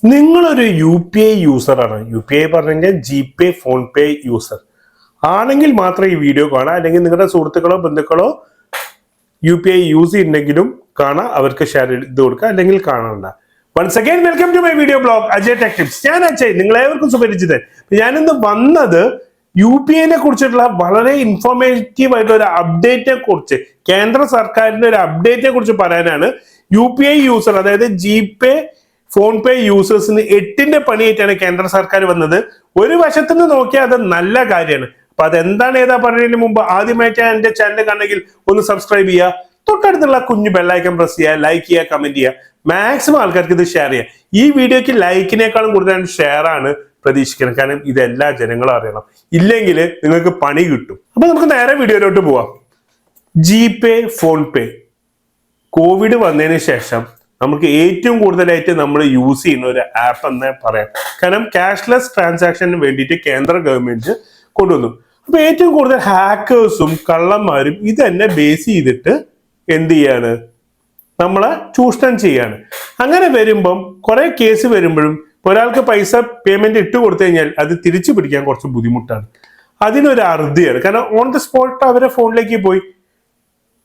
നിങ്ങളൊരു U P I യൂസറാണ്. U P I പറഞ്ഞു കഴിഞ്ഞാൽ GPay, ഫോൺ പേ യൂസർ ആണെങ്കിൽ മാത്രം ഈ വീഡിയോ കാണാം. അല്ലെങ്കിൽ നിങ്ങളുടെ സുഹൃത്തുക്കളോ ബന്ധുക്കളോ UPI യൂസ് ചെയ്യുന്നെങ്കിലും കാണാം, അവർക്ക് ഷെയർ ചെയ്ത് കൊടുക്കുക, അല്ലെങ്കിൽ കാണണ്ട. Once again welcome to my video blog Ajay tech tips. ഞാൻ അജയ്, നിങ്ങളേവർക്കും സുപരിചിതൻ. ഞാനിന്ന് വന്നത് UPI കുറിച്ചിട്ടുള്ള വളരെ ഇൻഫോർമേറ്റീവ് ആയിട്ടുള്ള ഒരു അപ്ഡേറ്റിനെ കുറിച്ച്, കേന്ദ്ര സർക്കാരിന്റെ ഒരു അപ്ഡേറ്റിനെ കുറിച്ച് പറയാനാണ്. UPI യൂസർ, അതായത് GPay, ഫോൺ പേ യൂസേഴ്സിന് 8ന്റെ പണിയായിട്ടാണ് കേന്ദ്ര സർക്കാർ വന്നത്. ഒരു വശത്തുനിന്ന് നോക്കിയാൽ അത് നല്ല കാര്യമാണ്. അപ്പൊ അതെന്താണ് ഏതാ പറയുന്നതിന് മുമ്പ് ആദ്യമായിട്ട് എന്റെ ചാനൽ കണ്ടെങ്കിൽ ഒന്ന് സബ്സ്ക്രൈബ് ചെയ്യുക, തൊട്ടടുത്തുള്ള കുഞ്ഞു ബെല്ലൈക്കൺ പ്രസ് ചെയ്യുക, ലൈക്ക് ചെയ്യുക, കമന്റ് ചെയ്യുക, മാക്സിമം ആൾക്കാർക്ക് ഇത് ഷെയർ ചെയ്യുക. ഈ വീഡിയോക്ക് ലൈക്കിനേക്കാളും കൂടുതലാണ് ഷെയർ ആണ് പ്രതീക്ഷിക്കണം, കാരണം ഇതെല്ലാ ജനങ്ങളും അറിയണം. ഇല്ലെങ്കിൽ നിങ്ങൾക്ക് പണി കിട്ടും. അപ്പൊ നമുക്ക് നേരെ വീഡിയോയിലോട്ട് പോവാം. GPay, ഫോൺ പേ കോവിഡ് വന്നതിന് ശേഷം നമുക്ക് ഏറ്റവും കൂടുതലായിട്ട് നമ്മൾ യൂസ് ചെയ്യുന്ന ഒരു ആപ്പ് എന്ന് പറയാം. കാരണം ക്യാഷ്ലെസ് ട്രാൻസാക്ഷന് വേണ്ടിയിട്ട് കേന്ദ്ര ഗവൺമെന്റ് കൊണ്ടുവന്നു. അപ്പൊ ഏറ്റവും കൂടുതൽ ഹാക്കേഴ്സും കള്ളന്മാരും ഇത് തന്നെ ബേസ് ചെയ്തിട്ട് എന്ത് ചെയ്യാണ്, നമ്മളെ ചൂഷണം ചെയ്യാണ്. അങ്ങനെ വരുമ്പം കുറെ കേസ് വരുമ്പോഴും ഒരാൾക്ക് പൈസ പേയ്മെന്റ് ഇട്ട് കൊടുത്തു കഴിഞ്ഞാൽ അത് തിരിച്ചു പിടിക്കാൻ കുറച്ച് ബുദ്ധിമുട്ടാണ്. അതിനൊരു അറുതിയാണ്. കാരണം ഓൺ ദ സ്പോട്ട് അവരെ ഫോണിലേക്ക് പോയി,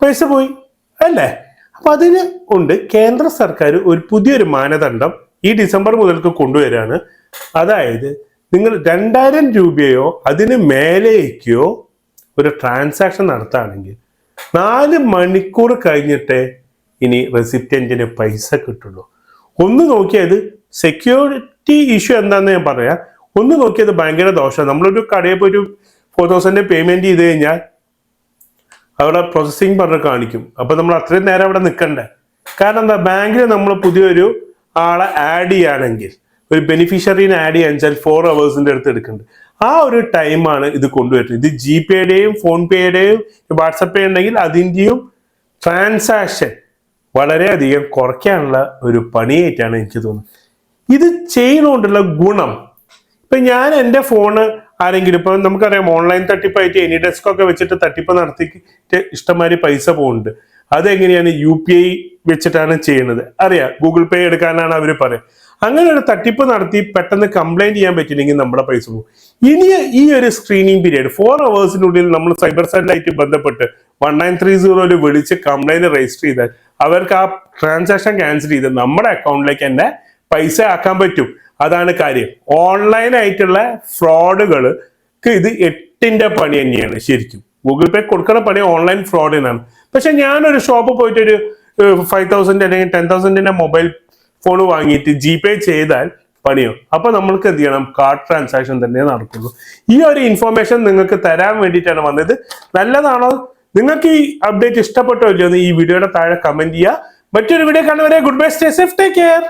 പൈസ പോയി അല്ലേ. അപ്പൊ അതിന് ഉണ്ട് കേന്ദ്ര സർക്കാർ ഒരു പുതിയൊരു മാനദണ്ഡം ഈ ഡിസംബർ മുതൽക്ക് കൊണ്ടുവരാണ്. അതായത് നിങ്ങൾ 2000 രൂപയോ അതിന് മേലേക്കോ ഒരു ട്രാൻസാക്ഷൻ നടത്തുകയാണെങ്കിൽ 4 മണിക്കൂർ കഴിഞ്ഞിട്ടേ ഇനി റെസിപ്റ്റന്റിന് പൈസ കിട്ടുള്ളൂ. ഒന്ന് നോക്കിയത് സെക്യൂരിറ്റി ഇഷ്യൂ എന്താന്ന് ഞാൻ പറയാം. ഒന്ന് നോക്കിയത് ഭയങ്കര ദോഷം. നമ്മളൊരു കടയിൽ പോയി ഒരു 4000 പേയ്മെന്റ് ചെയ്ത് കഴിഞ്ഞാൽ അവിടെ പ്രോസസ്സിംഗ് പറഞ്ഞ് കാണിക്കും. അപ്പൊ നമ്മൾ അത്രയും നേരം അവിടെ നിൽക്കണ്ടേ. കാരണം എന്താ, ബാങ്കിൽ നമ്മൾ പുതിയൊരു ആളെ ആഡ് ചെയ്യുകയാണെങ്കിൽ, ഒരു ബെനിഫിഷ്യറീനെ ആഡ് ചെയ്യാൻ വെച്ചാൽ 4 hours അടുത്ത് എടുക്കുന്നുണ്ട്. ആ ഒരു ടൈമാണ് ഇത് കൊണ്ടുവരുന്നത്. ഇത് GPayയുടെയും ഫോൺ പേയുടെയും വാട്സപ്പ് പേ ഉണ്ടെങ്കിൽ അതിൻ്റെയും ട്രാൻസാക്ഷൻ വളരെയധികം കുറയ്ക്കാനുള്ള ഒരു പണിയായിട്ടാണ് എനിക്ക് തോന്നുന്നത്. ഇത് ചെയ്യുന്നതുകൊണ്ടുള്ള ഗുണം, ഇപ്പൊ ഞാൻ എൻ്റെ ഫോണ് ആരെങ്കിലും, ഇപ്പൊ നമുക്കറിയാം ഓൺലൈൻ തട്ടിപ്പായിട്ട് AnyDesk ഒക്കെ വെച്ചിട്ട് തട്ടിപ്പ് നടത്തിയിട്ട് ഇഷ്ടംമാതിരി പൈസ പോകുന്നുണ്ട്. അതെങ്ങനെയാണ് UPI വെച്ചിട്ടാണ് ചെയ്യുന്നത് അറിയാം. ഗൂഗിൾ പേ എടുക്കാനാണ് അവർ പറയുക. അങ്ങനെ ഒരു തട്ടിപ്പ് നടത്തി കംപ്ലൈന്റ് ചെയ്യാൻ പറ്റില്ലെങ്കിൽ നമ്മുടെ പൈസ പോകും. ഇനി ഈ ഒരു സ്ക്രീനിങ് പീരീഡ് 4 hours നമ്മൾ സൈബർ സെല്ലായിട്ട് ബന്ധപ്പെട്ട് 1930 വിളിച്ച് കംപ്ലൈന്റ് രജിസ്റ്റർ ചെയ്താൽ അവർക്ക് ആ ട്രാൻസാക്ഷൻ ക്യാൻസൽ ചെയ്ത് നമ്മുടെ അക്കൗണ്ടിലേക്ക് തന്നെ പൈസ ആക്കാൻ പറ്റും. അതാണ് കാര്യം. ഓൺലൈൻ ആയിട്ടുള്ള ഫ്രോഡുകൾക്ക് ഇത് 8ന്റെ പണി തന്നെയാണ്. ശരിക്കും ഗൂഗിൾ പേ കൊടുക്കുന്ന പണി ഓൺലൈൻ ഫ്രോഡിനാണ്. പക്ഷെ ഞാനൊരു ഷോപ്പിൽ പോയിട്ട് ഒരു 5000 അല്ലെങ്കിൽ 10,000 മൊബൈൽ ഫോൺ വാങ്ങിയിട്ട് GPay ചെയ്താൽ പണിയോ. അപ്പൊ നമ്മൾക്ക് എന്ത് ചെയ്യണം, കാർഡ് ട്രാൻസാക്ഷൻ തന്നെ നടക്കുള്ളൂ. ഈ ഒരു ഇൻഫർമേഷൻ നിങ്ങൾക്ക് തരാൻ വേണ്ടിയിട്ടാണ് വന്നത്. നല്ലതാണോ, നിങ്ങൾക്ക് ഈ അപ്ഡേറ്റ് ഇഷ്ടപ്പെട്ടോ ഇല്ലയോ എന്ന് ഈ വീഡിയോയുടെ താഴെ കമന്റ് ചെയ്യുക. മറ്റൊരു വീഡിയോ കാണുന്നവരെ good bye, stay safe, take care.